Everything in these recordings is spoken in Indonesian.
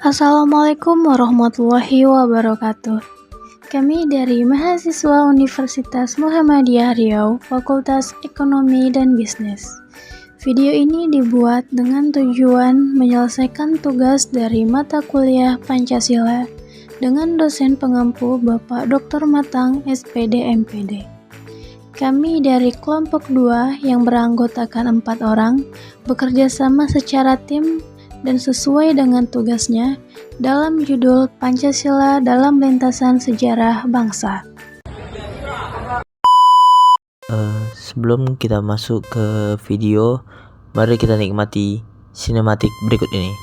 Assalamualaikum warahmatullahi wabarakatuh. Kami dari mahasiswa Universitas Muhammadiyah Riau, Fakultas Ekonomi dan Bisnis. Video ini dibuat dengan tujuan menyelesaikan tugas dari mata kuliah Pancasila dengan dosen pengampu Bapak Dr. Matang, SPD MPD. Kami dari kelompok 2 yang beranggotakan 4 orang bekerja sama secara tim dan sesuai dengan tugasnya dalam judul Pancasila dalam Lintasan Sejarah Bangsa. Sebelum kita masuk ke video, mari kita nikmati sinematik berikut ini.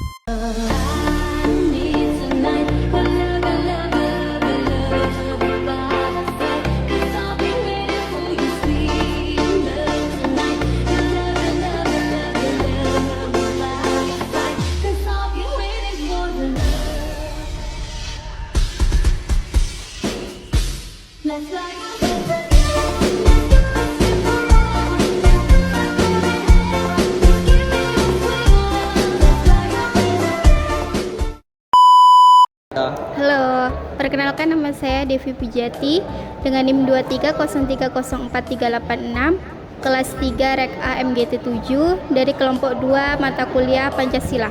Halo, perkenalkan nama saya Devi Pujati dengan NIM 23030436, kelas 3 Rek A MGT 7 dari kelompok 2 mata kuliah Pancasila.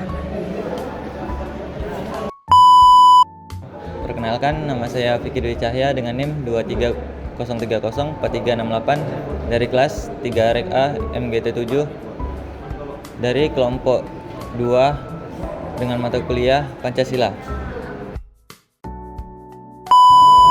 Perkenalkan, nama saya Fikri Dwi Cahya dengan NIM 23030438 dari kelas 3 Rek A MGT 7 dari kelompok 2 dengan mata kuliah Pancasila.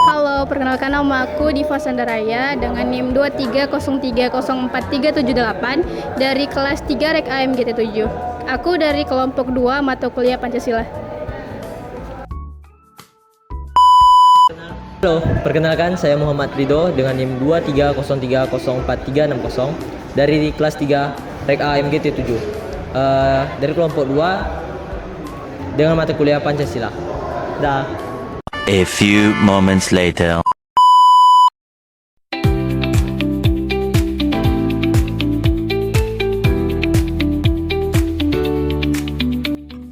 Halo, perkenalkan nama aku Diva Sandaraya dengan NIM 23030438 dari kelas 3 Rek A MGT 7. Aku dari kelompok 2 mata kuliah Pancasila. Halo, perkenalkan saya Muhammad Ridho dengan NIM 23030430 dari kelas 3 Rek A MGT 7 dari kelompok 2 dengan mata kuliah Pancasila. A few moments later.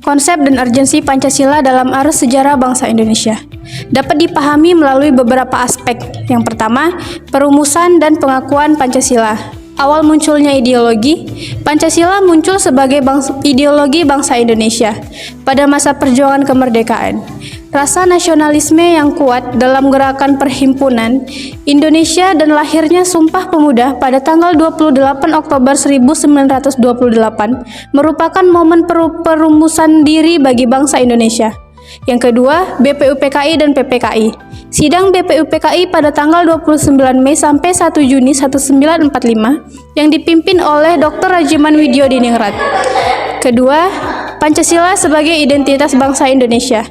Konsep dan urgensi Pancasila dalam arus sejarah bangsa Indonesia dapat dipahami melalui beberapa aspek. Yang pertama, perumusan dan pengakuan Pancasila. Awal munculnya ideologi, Pancasila muncul sebagai ideologi bangsa Indonesia pada masa perjuangan kemerdekaan. Rasa nasionalisme yang kuat dalam gerakan perhimpunan Indonesia dan lahirnya Sumpah Pemuda pada tanggal 28 Oktober 1928 merupakan momen perumusan diri bagi bangsa Indonesia. Yang kedua, BPUPKI dan PPKI. Sidang BPUPKI pada tanggal 29 Mei sampai 1 Juni 1945 yang dipimpin oleh Dr. Rajiman Widyo Diningrat. Kedua, Pancasila sebagai identitas bangsa Indonesia.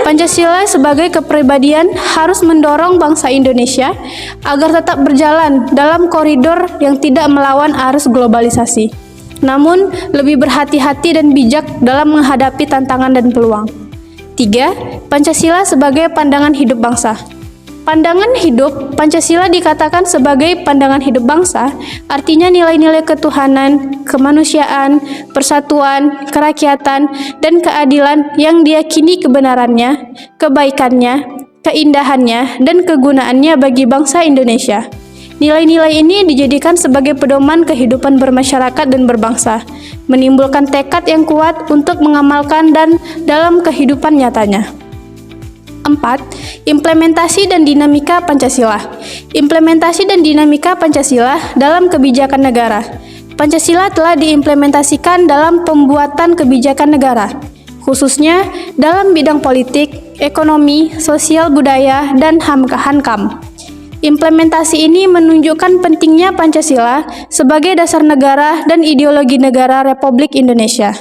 Pancasila sebagai kepribadian harus mendorong bangsa Indonesia agar tetap berjalan dalam koridor yang tidak melawan arus globalisasi, namun lebih berhati-hati dan bijak dalam menghadapi tantangan dan peluang. 3. Pancasila sebagai pandangan hidup bangsa. Pandangan hidup Pancasila dikatakan sebagai pandangan hidup bangsa, artinya nilai-nilai ketuhanan, kemanusiaan, persatuan, kerakyatan, dan keadilan yang diyakini kebenarannya, kebaikannya, keindahannya, dan kegunaannya bagi bangsa Indonesia. Nilai-nilai ini dijadikan sebagai pedoman kehidupan bermasyarakat dan berbangsa, menimbulkan tekad yang kuat untuk mengamalkan dan dalam kehidupan nyatanya. 4. Implementasi dan dinamika Pancasila. Implementasi dan dinamika Pancasila dalam kebijakan negara. Pancasila telah diimplementasikan dalam pembuatan kebijakan negara, khususnya dalam bidang politik, ekonomi, sosial budaya, dan Hankam. Implementasi ini menunjukkan pentingnya Pancasila sebagai dasar negara dan ideologi negara Republik Indonesia.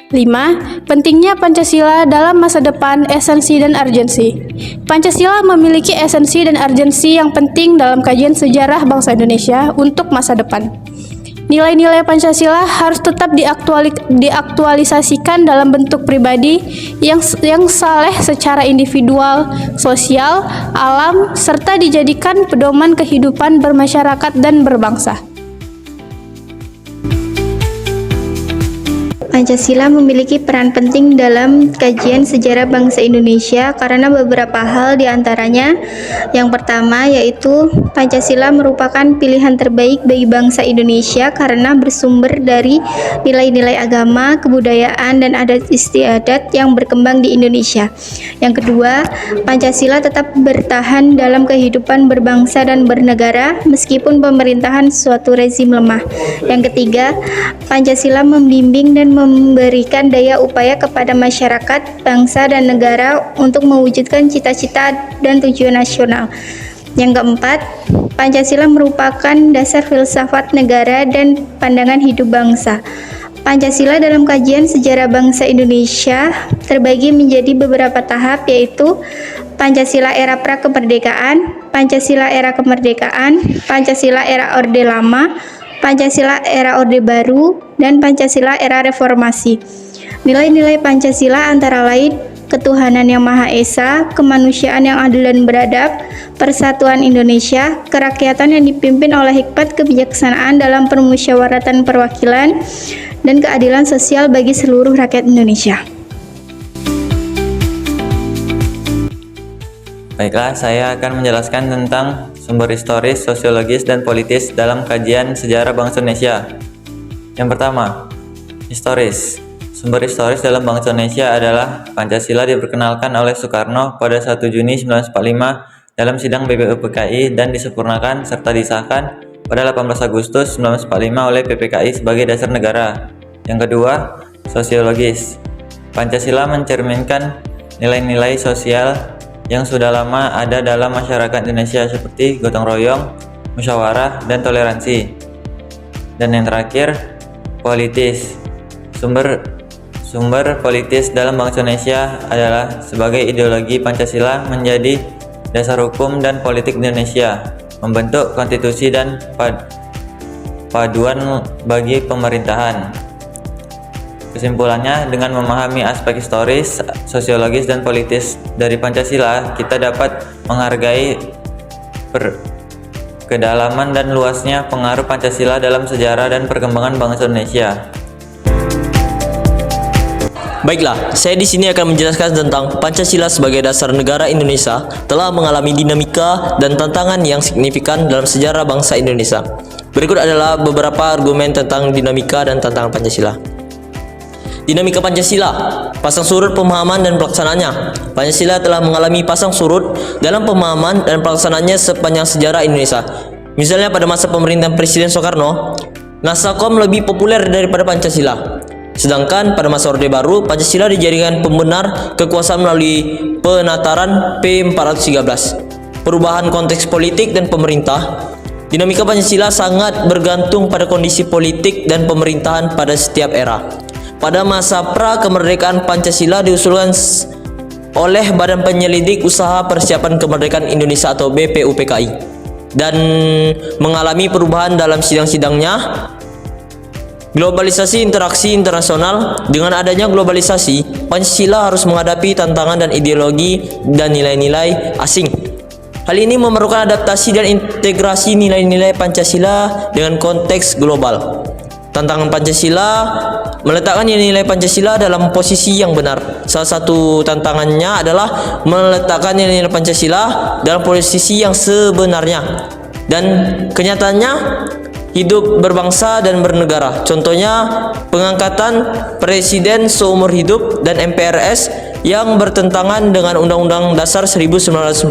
5. Pentingnya Pancasila dalam masa depan, esensi dan urgensi. Pancasila memiliki esensi dan urgensi yang penting dalam kajian sejarah bangsa Indonesia untuk masa depan. Nilai-nilai Pancasila harus tetap diaktualisasikan dalam bentuk pribadi yang saleh secara individual, sosial, alam, serta dijadikan pedoman kehidupan bermasyarakat dan berbangsa. Pancasila memiliki peran penting dalam kajian sejarah bangsa Indonesia karena beberapa hal diantaranya. Yang pertama yaitu Pancasila merupakan pilihan terbaik bagi bangsa Indonesia karena bersumber dari nilai-nilai agama, kebudayaan, dan adat istiadat yang berkembang di Indonesia. Yang kedua, Pancasila tetap bertahan dalam kehidupan berbangsa dan bernegara meskipun pemerintahan suatu rezim lemah. Yang ketiga, Pancasila membimbing dan memberikan daya upaya kepada masyarakat, bangsa, dan negara untuk mewujudkan cita-cita dan tujuan nasional. Yang keempat, Pancasila merupakan dasar filsafat negara dan pandangan hidup bangsa. Pancasila dalam kajian sejarah bangsa Indonesia terbagi menjadi beberapa tahap, yaitu Pancasila era pra-kemerdekaan, Pancasila era kemerdekaan, Pancasila era Orde Lama, Pancasila era Orde Baru, dan Pancasila era reformasi. Nilai-nilai Pancasila antara lain ketuhanan yang Maha Esa, kemanusiaan yang adil dan beradab, persatuan Indonesia, kerakyatan yang dipimpin oleh hikmat kebijaksanaan dalam permusyawaratan perwakilan, dan keadilan sosial bagi seluruh rakyat Indonesia. Baiklah, saya akan menjelaskan tentang sumber historis, sosiologis, dan politis dalam kajian sejarah bangsa Indonesia. Yang pertama, historis. Sumber historis dalam bangsa Indonesia adalah Pancasila diperkenalkan oleh Soekarno pada 1 Juni 1945 dalam sidang BPUPKI dan disempurnakan serta disahkan pada 18 Agustus 1945 oleh PPKI sebagai dasar negara. Yang kedua, sosiologis. Pancasila mencerminkan nilai-nilai sosial yang sudah lama ada dalam masyarakat Indonesia seperti gotong royong, musyawarah, dan toleransi. Dan yang terakhir, politis. Sumber politis dalam bangsa Indonesia adalah sebagai ideologi Pancasila menjadi dasar hukum dan politik Indonesia, membentuk konstitusi dan paduan bagi pemerintahan. Kesimpulannya, dengan memahami aspek historis, sosiologis, dan politis dari Pancasila, kita dapat menghargai kedalaman dan luasnya pengaruh Pancasila dalam sejarah dan perkembangan bangsa Indonesia. Baiklah, saya di sini akan menjelaskan tentang Pancasila sebagai dasar negara Indonesia telah mengalami dinamika dan tantangan yang signifikan dalam sejarah bangsa Indonesia. Berikut adalah beberapa argumen tentang dinamika dan tantangan Pancasila. Dinamika Pancasila, pasang surut pemahaman dan pelaksanaannya. Pancasila telah mengalami pasang surut dalam pemahaman dan pelaksanaannya sepanjang sejarah Indonesia. Misalnya pada masa pemerintahan Presiden Soekarno, Nasakom lebih populer daripada Pancasila. Sedangkan pada masa Orde Baru, Pancasila dijadikan pembenar kekuasaan melalui penataran P413. Perubahan konteks politik dan pemerintah. Dinamika Pancasila sangat bergantung pada kondisi politik dan pemerintahan pada setiap era. Pada masa pra-kemerdekaan, Pancasila diusulkan oleh Badan Penyelidik Usaha Persiapan Kemerdekaan Indonesia atau BPUPKI dan mengalami perubahan dalam sidang-sidangnya. Globalisasi interaksi internasional. Dengan adanya globalisasi, Pancasila harus menghadapi tantangan dan ideologi dan nilai-nilai asing. Hal ini memerlukan adaptasi dan integrasi nilai-nilai Pancasila dengan konteks global. Tantangan Pancasila, meletakkan nilai-nilai Pancasila dalam posisi yang benar. Salah satu tantangannya adalah meletakkan nilai-nilai Pancasila dalam posisi yang sebenarnya. Dan kenyataannya, hidup berbangsa dan bernegara. Contohnya, pengangkatan presiden seumur hidup dan MPRS yang bertentangan dengan Undang-Undang Dasar 1945.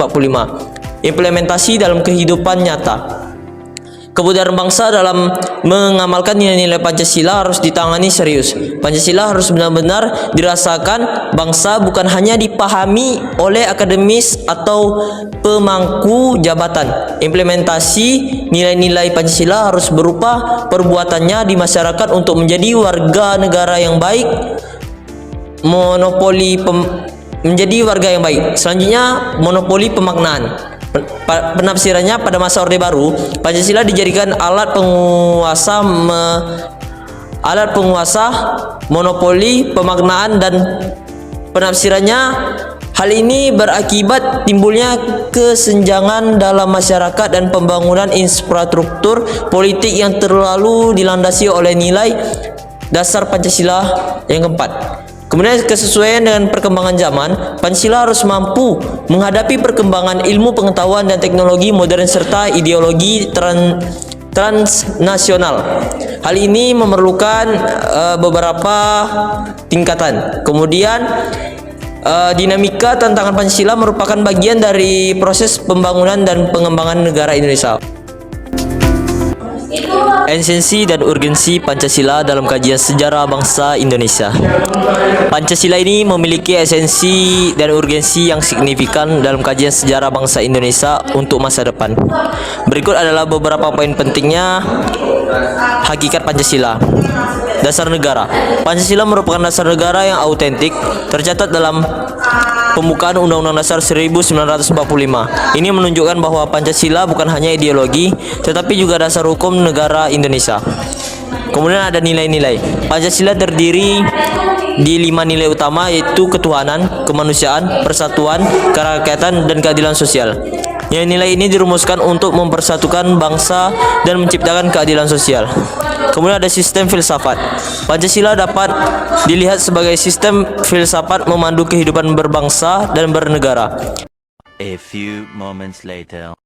Implementasi dalam kehidupan nyata. Kebudayan bangsa dalam mengamalkan nilai-nilai Pancasila harus ditangani serius. Pancasila harus benar-benar dirasakan bangsa, bukan hanya dipahami oleh akademis atau pemangku jabatan. Implementasi nilai-nilai Pancasila harus berupa perbuatannya di masyarakat untuk menjadi warga negara yang baik, menjadi warga yang baik. Selanjutnya, monopoli pemaknaan. Penafsirannya, pada masa Orde Baru, Pancasila dijadikan alat penguasa, monopoli pemaknaan dan penafsirannya. Hal ini berakibat timbulnya kesenjangan dalam masyarakat dan pembangunan infrastruktur politik yang terlalu dilandasi oleh nilai dasar Pancasila yang keempat. Kemudian kesesuaian dengan perkembangan zaman, Pancasila harus mampu menghadapi perkembangan ilmu pengetahuan dan teknologi modern serta ideologi transnasional. Hal ini memerlukan beberapa tingkatan. Kemudian dinamika tantangan Pancasila merupakan bagian dari proses pembangunan dan pengembangan negara Indonesia. Esensi dan urgensi Pancasila dalam kajian sejarah bangsa Indonesia. Pancasila ini memiliki esensi dan urgensi yang signifikan dalam kajian sejarah bangsa Indonesia untuk masa depan. Berikut adalah beberapa poin pentingnya hakikat Pancasila. Dasar negara. Pancasila merupakan dasar negara yang autentik, tercatat dalam pembukaan Undang-Undang Dasar 1945. Ini menunjukkan bahwa Pancasila bukan hanya ideologi, tetapi juga dasar hukum negara Indonesia. Kemudian ada nilai-nilai. Pancasila terdiri di 5 nilai utama, yaitu ketuhanan, kemanusiaan, persatuan, kerakyatan, dan keadilan sosial. Nilai-nilai ini dirumuskan untuk mempersatukan bangsa dan menciptakan keadilan sosial. Kemudian ada sistem filsafat. Pancasila dapat dilihat sebagai sistem filsafat memandu kehidupan berbangsa dan bernegara. A few moments later.